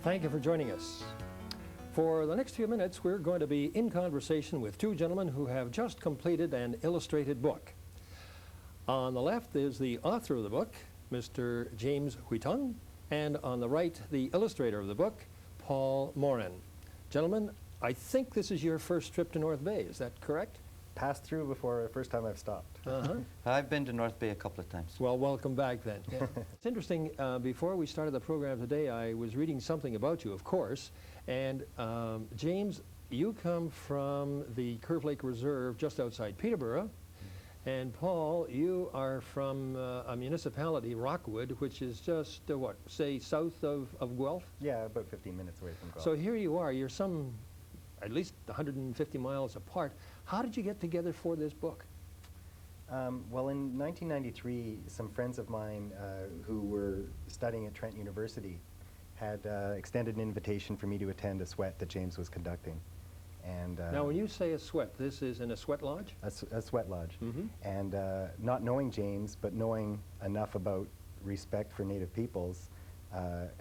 Thank you for joining us. For the next few minutes, we're going to be in conversation with two gentlemen who have just completed an illustrated book. On the left is the author of the book, Mr. James Whetung, and on the right, the illustrator of the book, Paul Morin. Gentlemen, I think this is your first trip to North Bay, is that correct? Passed through before the first time I've stopped. I've been to North Bay a couple of times. Well, welcome back then. Yeah. It's interesting, before we started the program today, I was reading something about you, of course, and James, you come from the Curve Lake Reserve just outside Peterborough, and Paul, you are from a municipality, Rockwood, which is just, what, say south of Guelph? Yeah, about 15 minutes away from Guelph. So here you are, you're at least 150 miles apart. How did you get together for this book? Well, in 1993, some friends of mine who were studying at Trent University had extended an invitation for me to attend a sweat that James was conducting. And now, when you say a sweat, this is in a sweat lodge? A sweat lodge. And not knowing James, but knowing enough about respect for Native peoples,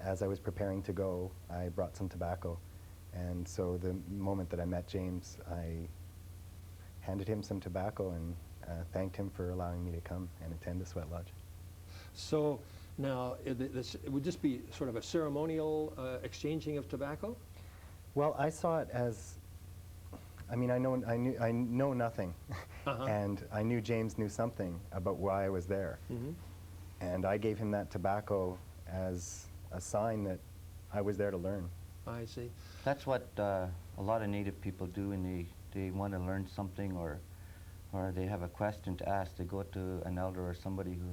as I was preparing to go, I brought some tobacco. And so the moment that I met James, I handed him some tobacco and thanked him for allowing me to come and attend the sweat lodge. So now, would this be sort of a ceremonial exchanging of tobacco? Well, I saw it as, I mean, I know nothing, and I knew James knew something about why I was there, and I gave him that tobacco as a sign that I was there to learn. I see. That's what a lot of Native people do when they want to learn something or they have a question to ask. They go to an elder or somebody who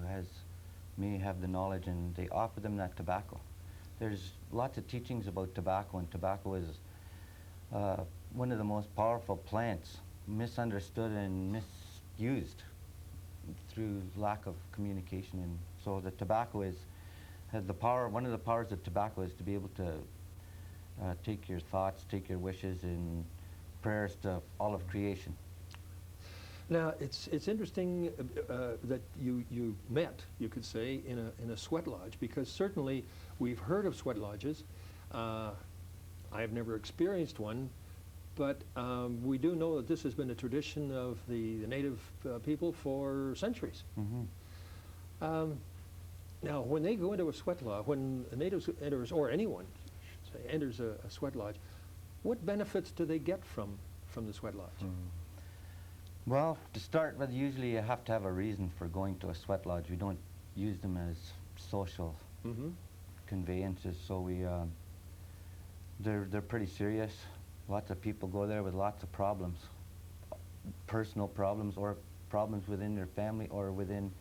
may have the knowledge, and they offer them that tobacco. There's lots of teachings about tobacco, and tobacco is one of the most powerful plants, misunderstood and misused through lack of communication. And so the tobacco has the power. One of the powers of tobacco is to be able to take your thoughts, take your wishes and prayers to all of creation. Now, it's interesting that you met, you could say, in a sweat lodge, because certainly we've heard of sweat lodges. I've never experienced one, but we do know that this has been a tradition of the Native people for centuries. Now, when they go into a sweat lodge, when a Native enters, or anyone say, enters a sweat lodge, what benefits do they get from the sweat lodge? Well, to start with, usually you have to have a reason for going to a sweat lodge. We don't use them as social conveyances, so they're pretty serious. Lots of people go there with lots of problems, personal problems or problems within their family or within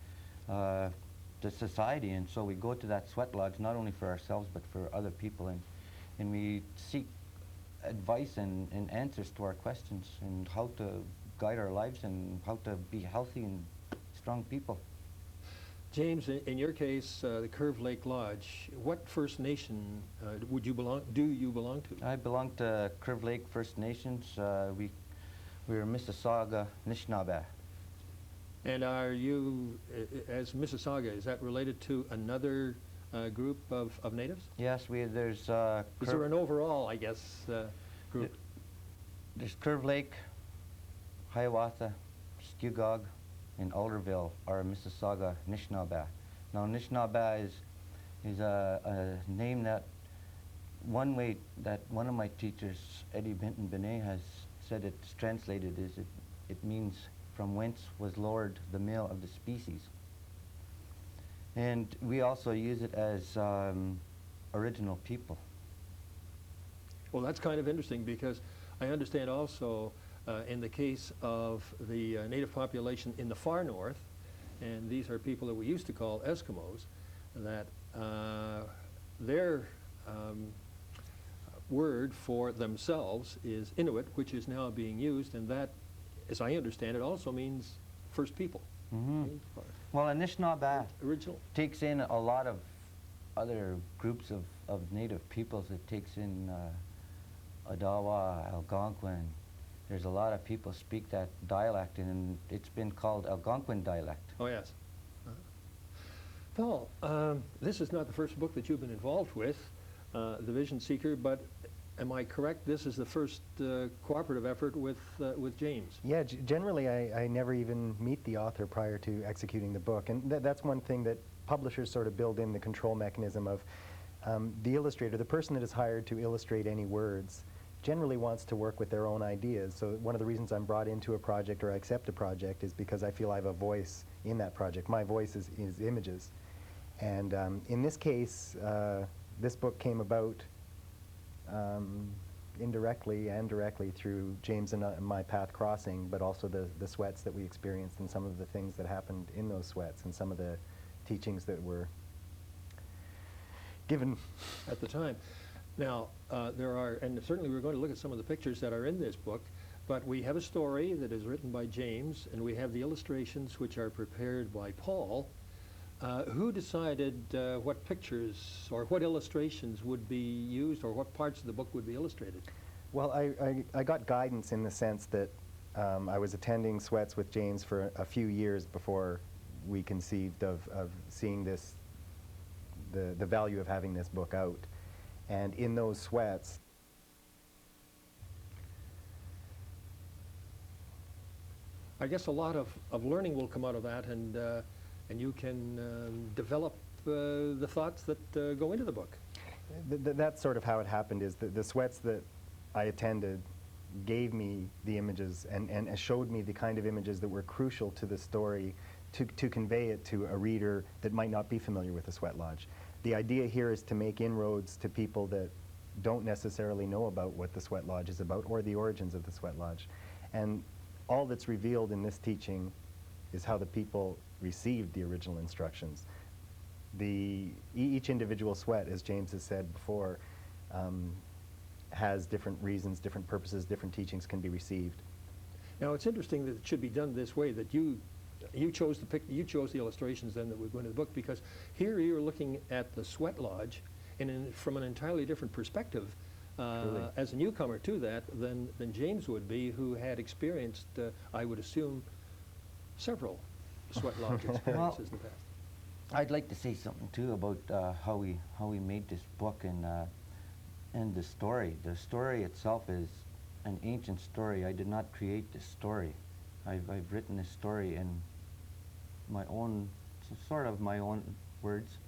the society, and so we go to that sweat lodge not only for ourselves but for other people, and we seek advice and answers to our questions and how to guide our lives and how to be healthy and strong people. James, in your case, the Curve Lake Lodge, what First Nation do you belong to? I belong to Curve Lake First Nations. We're Mississauga Anishinaabe. And are you, as Mississauga, is that related to another group of natives? Yes, there's... is there an overall, I guess, group? There's Curve Lake, Hiawatha, Skugog, and Alderville are Mississauga Anishinaabe. Now, Anishinaabe is a name that one way that one of my teachers, Eddie Benton Benet, has said it's translated is it means from whence was lowered the male of the species. And we also use it as original people. Well, that's kind of interesting, because I understand also in the case of the Native population in the far north, and these are people that we used to call Eskimos, that their word for themselves is Inuit, which is now being used, and that, as I understand it, also means first people. Well, Anishinaabe original takes in a lot of other groups of Native peoples. It takes in Odawa, Algonquin. There's a lot of people speak that dialect, and it's been called Algonquin dialect. Oh, yes. Paul, this is not the first book that you've been involved with. the Vision Seeker, but am I correct? This is the first cooperative effort with James. Yeah, generally I never even meet the author prior to executing the book, and that's one thing that publishers sort of build in the control mechanism of the illustrator, the person that is hired to illustrate any words, generally wants to work with their own ideas. So one of the reasons I'm brought into a project or I accept a project is because I feel I have a voice in that project. My voice is images. And in this case, this book came about indirectly and directly through James and my path crossing, but also the sweats that we experienced and some of the things that happened in those sweats and some of the teachings that were given At the time. Now, there are, and certainly we're going to look at some of the pictures that are in this book, but we have a story that is written by James, and we have the illustrations which are prepared by Paul. Who decided what pictures or what illustrations would be used, or what parts of the book would be illustrated? Well, I got guidance in the sense that I was attending sweats with James for a few years before we conceived of seeing this, the value of having this book out. And in those sweats, I guess a lot of learning will come out of that, and you can develop the thoughts that go into the book. That's sort of how it happened, is the sweats that I attended gave me the images and showed me the kind of images that were crucial to the story to convey it to a reader that might not be familiar with the sweat lodge. The idea here is to make inroads to people that don't necessarily know about what the sweat lodge is about or the origins of the sweat lodge. And all that's revealed in this teaching is how the people received the original instructions. Each individual sweat, as James has said before, has different reasons, different purposes, different teachings can be received. Now, it's interesting that it should be done this way, that you chose the illustrations then that would go into the book, because here you're looking at the sweat lodge from an entirely different perspective as a newcomer to that than James would be, who had experienced, I would assume, several sweat lodge experiences in the past. I'd like to say something too about how we made this book and the story. The story itself is an ancient story. I did not create this story. I've written this story in my own, sort of my own words,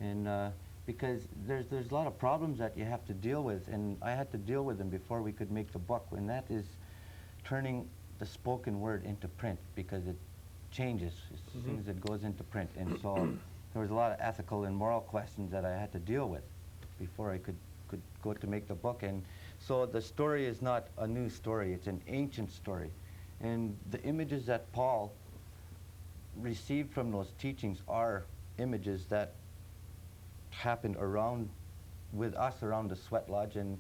and because there's a lot of problems that you have to deal with, and I had to deal with them before we could make the book, and that is turning the spoken word into print, because it changes as soon as it goes into print. And so there was a lot of ethical and moral questions that I had to deal with before I could go to make the book. And so the story is not a new story, it's an ancient story. And the images that Paul received from those teachings are images that happened around with us around the sweat lodge, and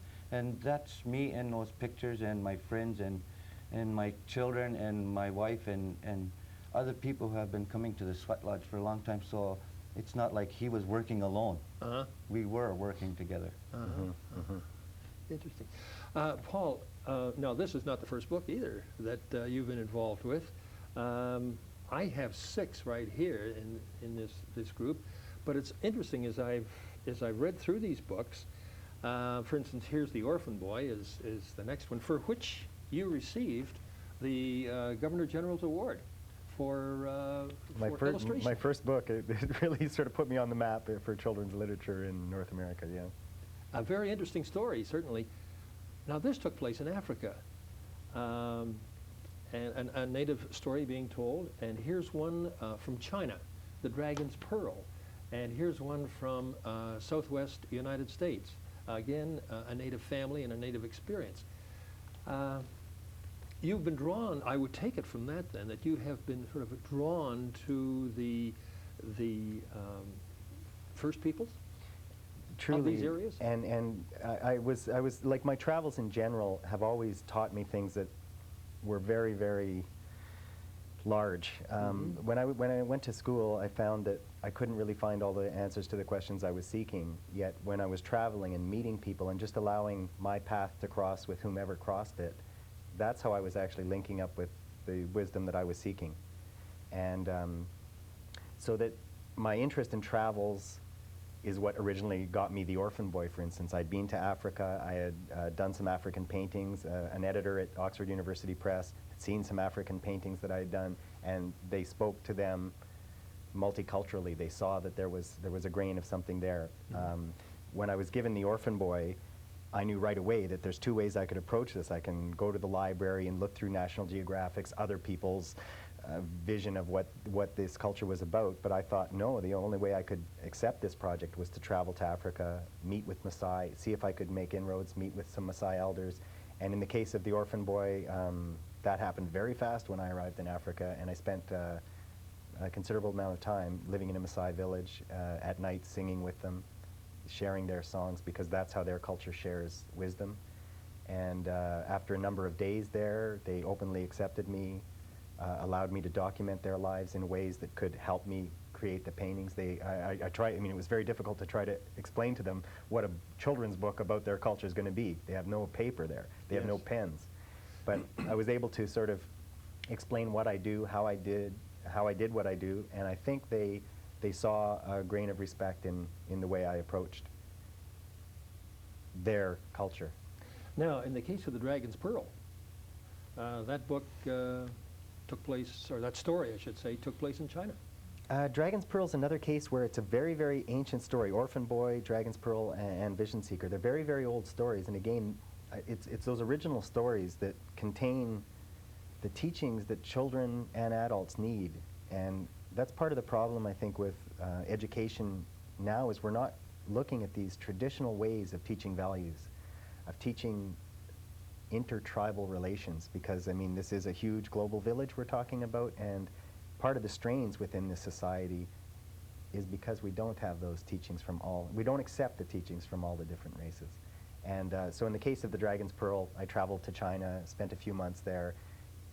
that's me in those pictures, and my friends, and my children, and my wife, and other people who have been coming to the sweat lodge for a long time. So it's not like he was working alone. We were working together. Interesting. Paul, now this is not the first book either that you've been involved with. I have 6 right here in this group, but it's interesting as I've read through these books. For instance, here's the Orphan Boy is the next one, for which you received the Governor General's Award for illustration. My first book, it really sort of put me on the map for children's literature in North America, yeah. A very interesting story, certainly. Now, this took place in Africa, and a native story being told. And here's one from China, the Dragon's Pearl. And here's one from Southwest United States. Again, a native family and a native experience. You've been drawn, I would take it from that then, that you have been sort of drawn to the First Peoples? Truly, of these areas? And I was like, my travels in general have always taught me things that were very, very large. When I went to school, I found that I couldn't really find all the answers to the questions I was seeking. Yet when I was traveling and meeting people and just allowing my path to cross with whomever crossed it, that's how I was actually linking up with the wisdom that I was seeking. And so that my interest in travels is what originally got me the Orphan Boy, for instance. I'd been to Africa, I had done some African paintings, an editor at Oxford University Press had seen some African paintings that I had done, and they spoke to them multiculturally. They saw that there was a grain of something there. When I was given the Orphan Boy, I knew right away that there's two ways I could approach this. I can go to the library and look through National Geographic's, other people's vision of what this culture was about, but I thought, no, the only way I could accept this project was to travel to Africa, meet with Maasai, see if I could make inroads, meet with some Maasai elders. And in the case of the Orphan Boy, that happened very fast when I arrived in Africa, and I spent a considerable amount of time living in a Maasai village at night, singing with them, sharing their songs, because that's how their culture shares wisdom. And after a number of days there, they openly accepted me, allowed me to document their lives in ways that could help me create the paintings. I mean, it was very difficult to try to explain to them what a children's book about their culture is going to be. They have no paper there. They have no pens. But I was able to sort of explain what I do, how I did what I do, and I think they saw a grain of respect in the way I approached their culture. Now, in the case of the Dragon's Pearl, that book took place, or that story, I should say, took place in China. Dragon's Pearl is another case where it's a very, very ancient story. Orphan Boy, Dragon's Pearl, and Vision Seeker. They're very, very old stories, and again, it's those original stories that contain the teachings that children and adults need. And that's part of the problem, I think, with education now, is we're not looking at these traditional ways of teaching values, of teaching intertribal relations, because, I mean, this is a huge global village we're talking about, and part of the strains within this society is because we don't have those teachings from we don't accept the teachings from all the different races. And so in the case of the Dragon's Pearl, I traveled to China, spent a few months there,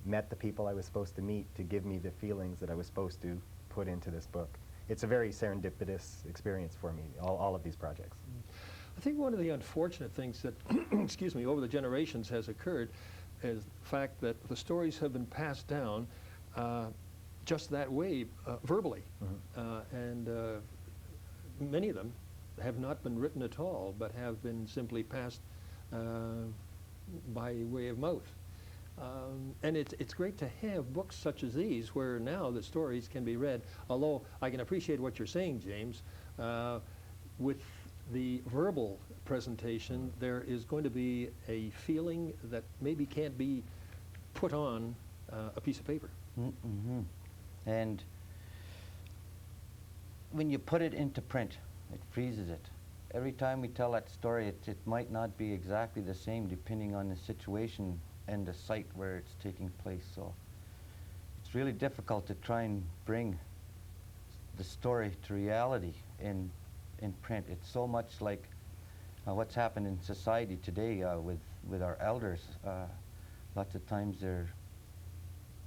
met the people I was supposed to meet to give me the feelings that I was supposed to put into this book. It's a very serendipitous experience for me, all of these projects. I think one of the unfortunate things that, excuse me, over the generations has occurred is the fact that the stories have been passed down just that way, verbally. And many of them have not been written at all, but have been simply passed by way of mouth. And it's great to have books such as these, where now the stories can be read, although I can appreciate what you're saying, James. With the verbal presentation, there is going to be a feeling that maybe can't be put on a piece of paper. And when you put it into print, it freezes it. Every time we tell that story, it might not be exactly the same depending on the situation and the site where it's taking place. So it's really difficult to try and bring the story to reality in print. It's so much like what's happened in society today with our elders. Lots of times they're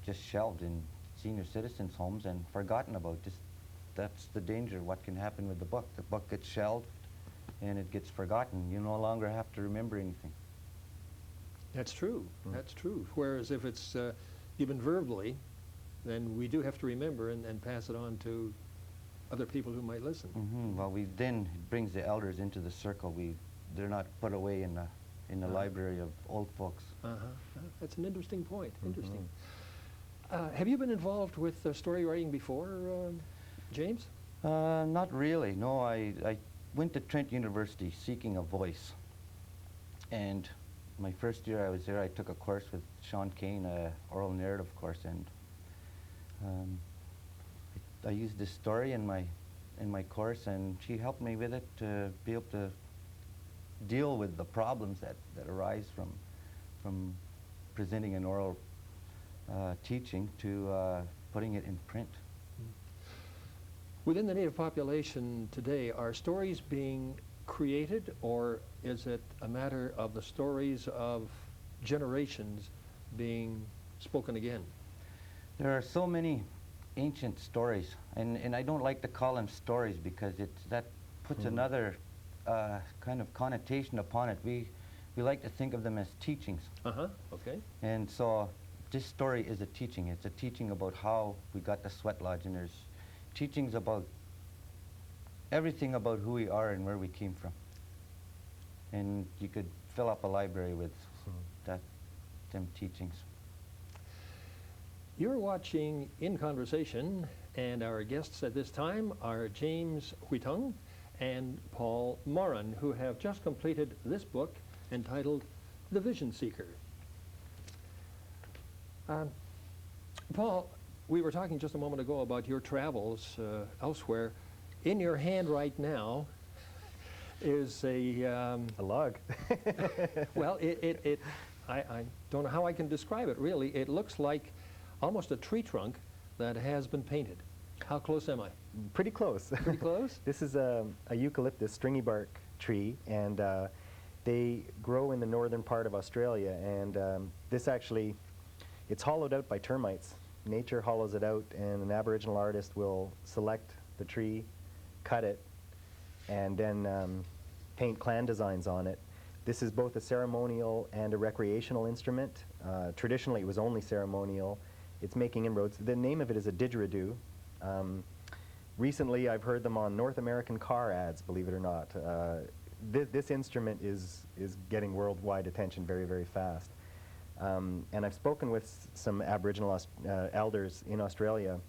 just shelved in senior citizens' homes and forgotten about. That's the danger, what can happen with the book. The book gets shelved and it gets forgotten. You no longer have to remember anything. That's true. That's true. Whereas if it's given verbally, then we do have to remember and pass it on to other people who might listen. Well, then it brings the elders into the circle. They're not put away in the library of old folks. That's an interesting point. Interesting. Have you been involved with story writing before, James? Not really. No, I went to Trent University seeking a voice, and my first year I was there, I took a course with Sean Kane, oral narrative course, and I used this story in my course, and she helped me with it to be able to deal with the problems that arise from presenting an oral teaching to putting it in print. Within the Native population today, are stories being created, or is it a matter of the stories of generations being spoken again? There are so many ancient stories, and I don't like to call them stories because that puts another kind of connotation upon it. We like to think of them as teachings. Okay. And so this story is a teaching. It's a teaching about how we got the sweat lodge, and there's teachings about everything about who we are and where we came from. And you could fill up a library with them teachings. You're watching In Conversation, and our guests at this time are James Whetung and Paul Morin, who have just completed this book entitled The Vision Seeker. Paul, we were talking just a moment ago about your travels elsewhere. In your hand right now is a log. well, I don't know how I can describe it, really. It looks like almost a tree trunk that has been painted. How close am I? Pretty close. Pretty close? This is a eucalyptus stringy bark tree, and they grow in the northern part of Australia. And this actually, it's hollowed out by termites. Nature hollows it out, and an Aboriginal artist will select the tree, cut it, and then paint clan designs on it. This is both a ceremonial and a recreational instrument. Traditionally, it was only ceremonial. It's making inroads. The name of it is a didgeridoo. Recently, I've heard them on North American car ads, believe it or not. This instrument is getting worldwide attention very, very fast. And I've spoken with some Aboriginal elders in Australia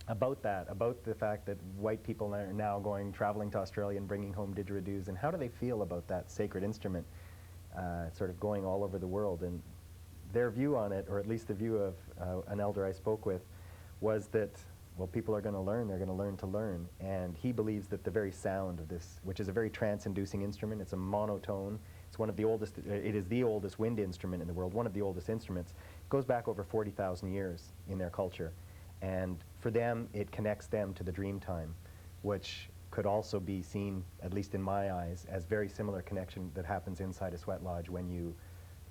about that, about the fact that white people are now traveling to Australia and bringing home didgeridoos, and how do they feel about that sacred instrument sort of going all over the world. And their view on it, or at least the view of an elder I spoke with, was that, well, people are going to learn, they're going to learn to learn. And he believes that the very sound of this, which is a very trance-inducing instrument, it's a monotone, it's one of the oldest, it is the oldest wind instrument in the world, one of the oldest instruments. It goes back over 40,000 years in their culture. And for them, it connects them to the dream time, which could also be seen, at least in my eyes, as very similar connection that happens inside a sweat lodge when you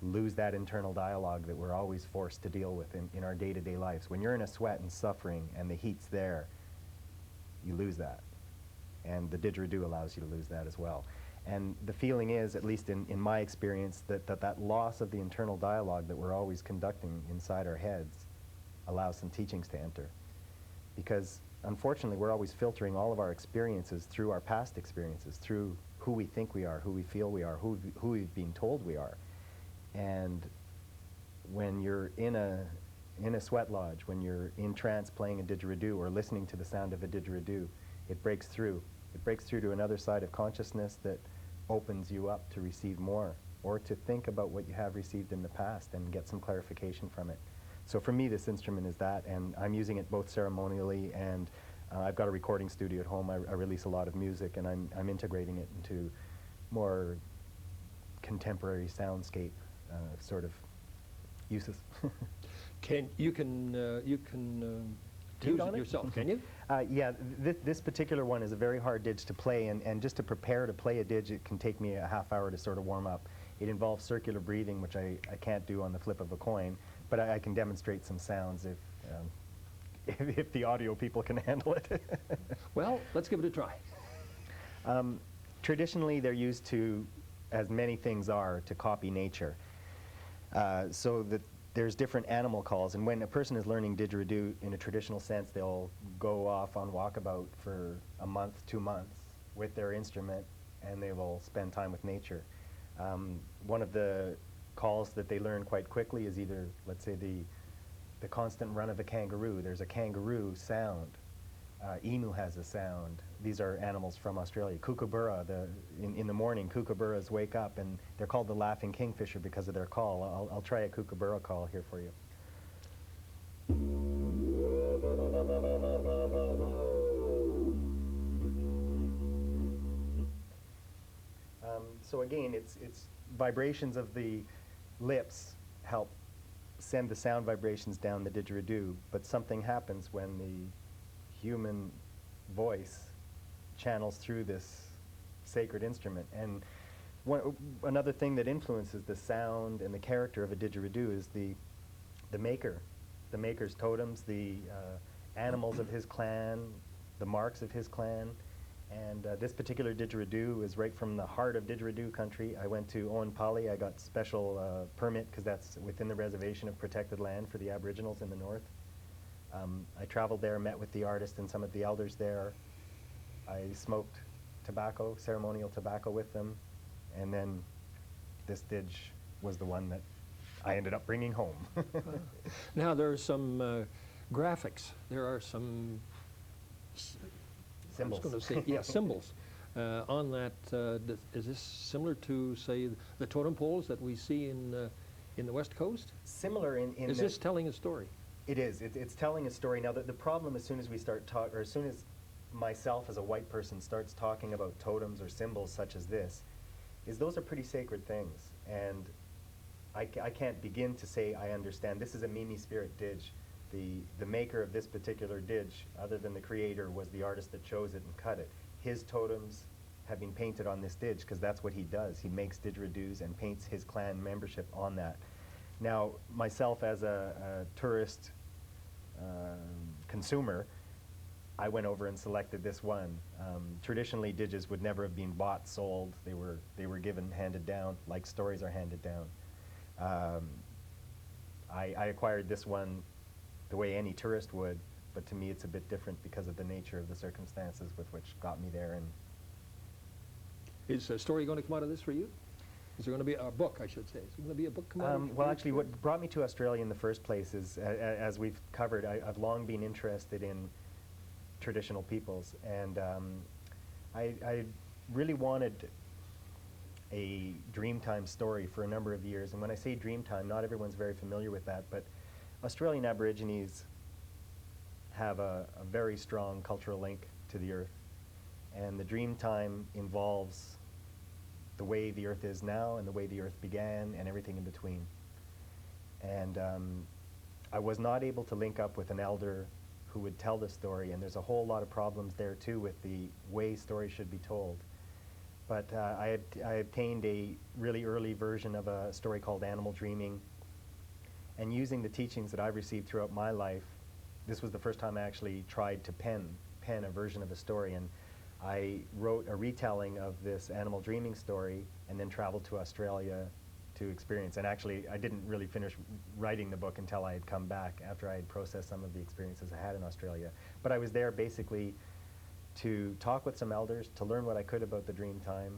lose that internal dialogue that we're always forced to deal with in our day-to-day lives. When you're in a sweat and suffering and the heat's there, you lose that. And the didgeridoo allows you to lose that as well. And the feeling is, at least in my experience, that loss of the internal dialogue that we're always conducting inside our heads allows some teachings to enter. Because unfortunately, we're always filtering all of our experiences through our past experiences, through who we think we are, who we feel we are, who we've been told we are. And when you're in a sweat lodge, when you're in trance playing a didgeridoo or listening to the sound of a didgeridoo, it breaks through. It breaks through to another side of consciousness that opens you up to receive more, or to think about what you have received in the past and get some clarification from it. So for me, this instrument is that, and I'm using it both ceremonially, and I've got a recording studio at home. I release a lot of music, and I'm integrating it into more contemporary soundscape sort of uses. You can use it yourself, can you? Yeah, this particular one is a very hard didge to play, and just to prepare to play a didge, it can take me a half hour to sort of warm up. It involves circular breathing, which I can't do on the flip of a coin, but I can demonstrate some sounds if the audio people can handle it. Well, let's give it a try. Traditionally, they're used to, as many things are, to copy nature. So that there's different animal calls, and when a person is learning didgeridoo in a traditional sense, they'll go off on walkabout for a month, 2 months with their instrument, and they will spend time with nature. One of the calls that they learn quite quickly is either, let's say, the constant run of a kangaroo. There's a kangaroo sound. Emu has a sound. These are animals from Australia. Kookaburra, in the morning, kookaburras wake up, and they're called the laughing kingfisher because of their call. I'll try a kookaburra call here for you. So again, it's vibrations of the lips help send the sound vibrations down the didgeridoo, but something happens when the human voice channels through this sacred instrument. And another thing that influences the sound and the character of a didgeridoo is the maker, the maker's totems, the animals of his clan, the marks of his clan. And this particular didgeridoo is right from the heart of didgeridoo country. I went to Owen Pali. I got special permit because that's within the reservation of protected land for the Aboriginals in the north. I traveled there, met with the artist and some of the elders there. I smoked tobacco, ceremonial tobacco with them, and then this didge was the one that I ended up bringing home. Now there are some graphics. There are some Symbols. I was going to say, yeah, symbols. On that, is this similar to, say, the totem poles that we see in the West Coast? Similar in Is this telling a story? It is. It's telling a story. Now, the problem as soon as we start or as soon as myself as a white person starts talking about totems or symbols such as this, is those are pretty sacred things. And I can't begin to say I understand. This is a Mimi Spirit didge. The maker of this particular didge, other than the creator, was the artist that chose it and cut it. His totems have been painted on this didge because that's what he does. He makes didgeridoos and paints his clan membership on that. Now, myself as a tourist consumer, I went over and selected this one. Traditionally, didges would never have been bought, sold. They were given, handed down, like stories are handed down. I acquired this one the way any tourist would, but to me it's a bit different because of the nature of the circumstances with which got me there. And Is a story going to come out of this for you? Is there going to be a book, I should say? Is there going to be a book come out of it? well, actually, what brought me to Australia in the first place is, as we've covered, I've long been interested in traditional peoples, and I really wanted a Dreamtime story for a number of years. And when I say Dreamtime, not everyone's very familiar with that, but Australian Aborigines have a very strong cultural link to the earth. And the Dreamtime involves the way the earth is now and the way the earth began and everything in between. And I was not able to link up with an elder who would tell the story, and there's a whole lot of problems there too with the way stories should be told. But I obtained a really early version of a story called Animal Dreaming, and using the teachings that I've received throughout my life, this was the first time I actually tried to pen a version of a story. And I wrote a retelling of this Animal Dreaming story and then traveled to Australia to experience. And actually, I didn't really finish writing the book until I had come back after I had processed some of the experiences I had in Australia. But I was there basically to talk with some elders, to learn what I could about the Dreamtime,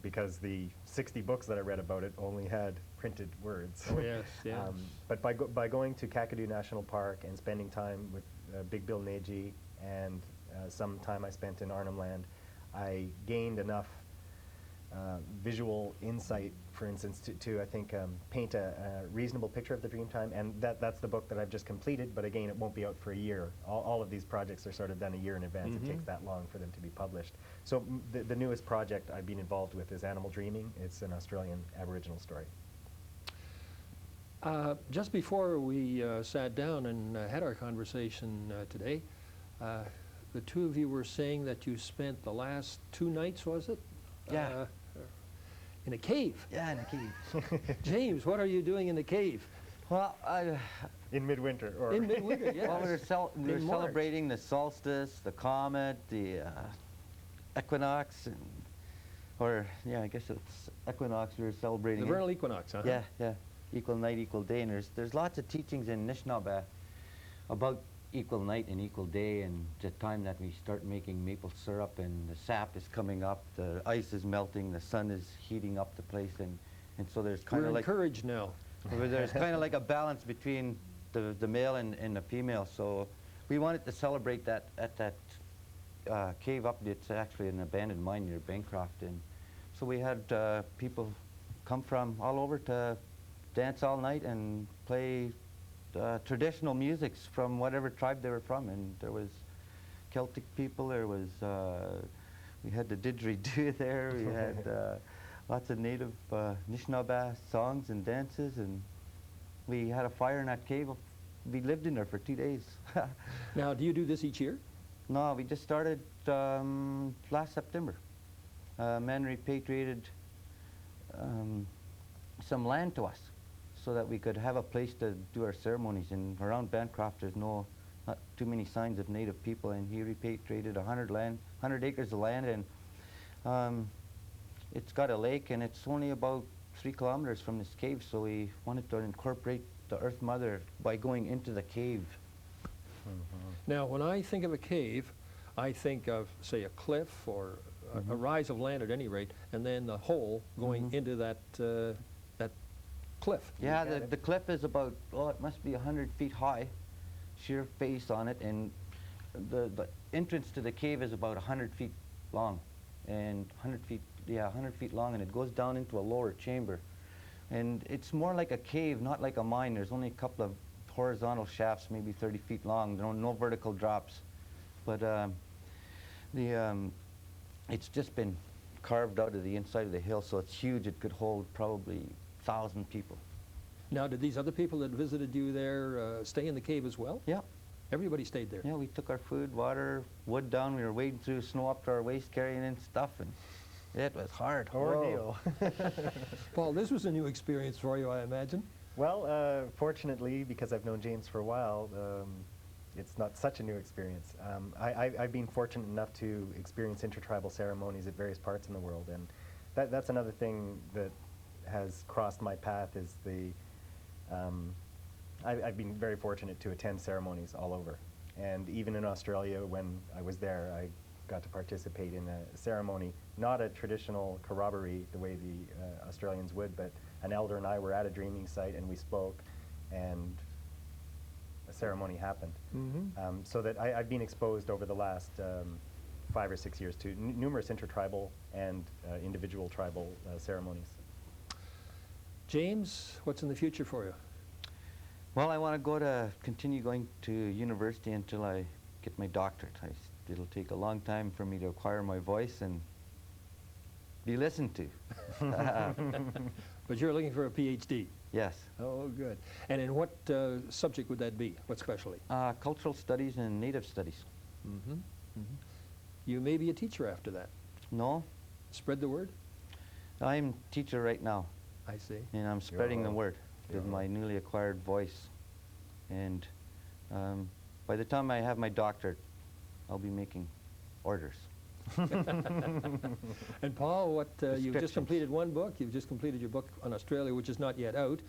because the 60 books that I read about it only had printed words. Oh, yes, yes. But by going to Kakadu National Park and spending time with Big Bill Neji and some time I spent in Arnhem Land, I gained enough visual insight, for instance, to I think paint a reasonable picture of the Dreamtime, and that's the book that I've just completed, but again, it won't be out for a year. All of these projects are sort of done a year in advance. It takes that long for them to be published. So the newest project I've been involved with is Animal Dreaming. It's an Australian Aboriginal story. Just before we sat down and had our conversation today, the two of you were saying that you spent the last 2 nights, was it? Yeah. In a cave. Yeah, in a cave. James, what are you doing in the cave? Well, In midwinter, or In midwinter, yes. well, we were In March. celebrating the solstice, the comet, the equinox, and, I guess it's equinox we were celebrating. The vernal equinox, huh? Yeah, yeah. Equal night, equal day. And there's lots of teachings in Anishinaabe about equal night and equal day, and the time that we start making maple syrup and the sap is coming up, the ice is melting, the sun is heating up the place, and so there's kind We're of like encouraged now. there's kind of like a balance between the male and the female. So we wanted to celebrate that at that cave up. It's actually an abandoned mine near Bancroft, and so we had people come from all over to dance all night and play traditional musics from whatever tribe they were from. And there was Celtic people, there was, we had the didgeridoo there, we had lots of native Anishinaabe songs and dances, and we had a fire in that cave. We lived in there for 2 days. Now, do you do this each year? No, we just started last September. Men repatriated some land to us so that we could have a place to do our ceremonies. And around Bancroft, there's not too many signs of native people, and he repatriated 100 acres of land, and it's got a lake, and it's only about 3 kilometers from this cave, so we wanted to incorporate the Earth Mother by going into the cave. Now, when I think of a cave, I think of, say, a cliff or a rise of land at any rate, and then the hole going into that that cliff. Yeah, the cliff is about, oh, it must be 100 feet high, sheer face on it, and the entrance to the cave is about 100 feet long, and 100 feet long, and it goes down into a lower chamber. And it's more like a cave, not like a mine. There's only a couple of horizontal shafts, maybe 30 feet long, no vertical drops. But it's just been carved out of the inside of the hill, so it's huge. It could hold probably 1,000 people. Now, did these other people that visited you there stay in the cave as well? Yeah. Everybody stayed there? Yeah, we took our food, water, wood down. We were wading through snow up to our waist, carrying in stuff, and it was hard. Ordeal. Paul, this was a new experience for you, I imagine. Well, fortunately, because I've known James for a while, it's not such a new experience. I've been fortunate enough to experience intertribal ceremonies at various parts in the world, and that's another thing that has crossed my path is I've been very fortunate to attend ceremonies all over. And even in Australia, when I was there, I got to participate in a ceremony, not a traditional corroboree the way the Australians would, but an elder and I were at a dreaming site and we spoke, and a ceremony happened. So that I've been exposed over the last 5 or 6 years to numerous intertribal and individual tribal ceremonies. James, what's in the future for you? Well, I want to continue going to university until I get my doctorate. It'll take a long time for me to acquire my voice and be listened to. But you're looking for a PhD? Yes. Oh, good. And in what subject would that be? What specialty? Cultural studies and native studies. You may be a teacher after that. No, Spread the word? I'm teacher right now, I see. and I'm spreading the word with Yeah. my newly acquired voice. And by the time I have my doctorate, I'll be making orders. And Paul, you've just completed one book. You've just completed your book on Australia, which is not yet out.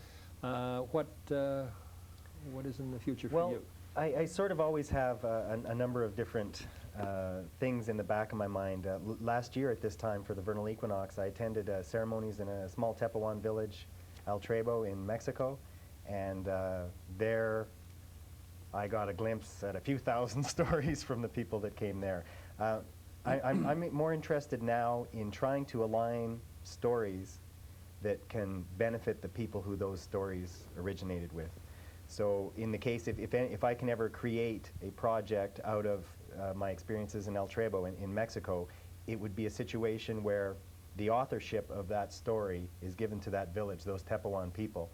What is in the future for you? I sort of always have a number of different things in the back of my mind. Last year at this time for the vernal equinox, I attended ceremonies in a small Tepehuan village, El Trebo in Mexico, and there I got a glimpse at a few thousand stories from the people that came there. I'm more interested now in trying to align stories that can benefit the people who those stories originated with. So in the case, if I can ever create a project out of my experiences in El Trebo in Mexico, it would be a situation where the authorship of that story is given to that village, those Tepehuan people,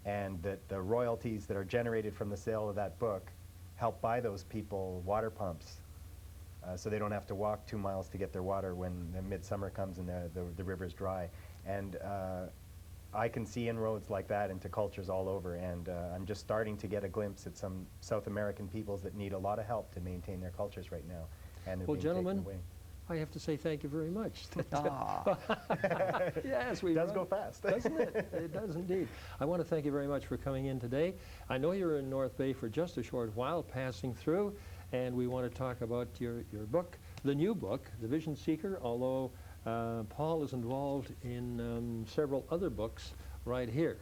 and that the royalties that are generated from the sale of that book help buy those people water pumps, so they don't have to walk 2 miles to get their water when the midsummer comes and the river's dry. And I can see inroads like that into cultures all over, and I'm just starting to get a glimpse at some South American peoples that need a lot of help to maintain their cultures right now. And Well, gentlemen, I have to say thank you very much. Yes, we does go fast, doesn't it? It does indeed. I want to thank you very much for coming in today. I know you're in North Bay for just a short while, passing through, and we want to talk about your book, the new book, The Vision Seeker, although Paul is involved in several other books right here.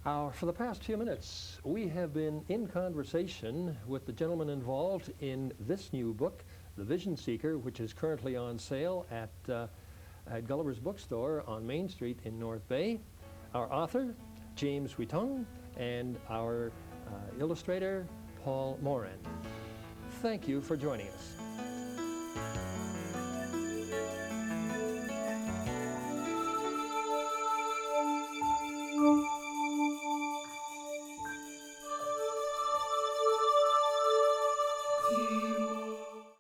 For the past few minutes, we have been in conversation with the gentleman involved in this new book, The Vision Seeker, which is currently on sale at Gulliver's Bookstore on Main Street in North Bay. Our author, James Whetung, and our illustrator, Paul Morin. Thank you for joining us.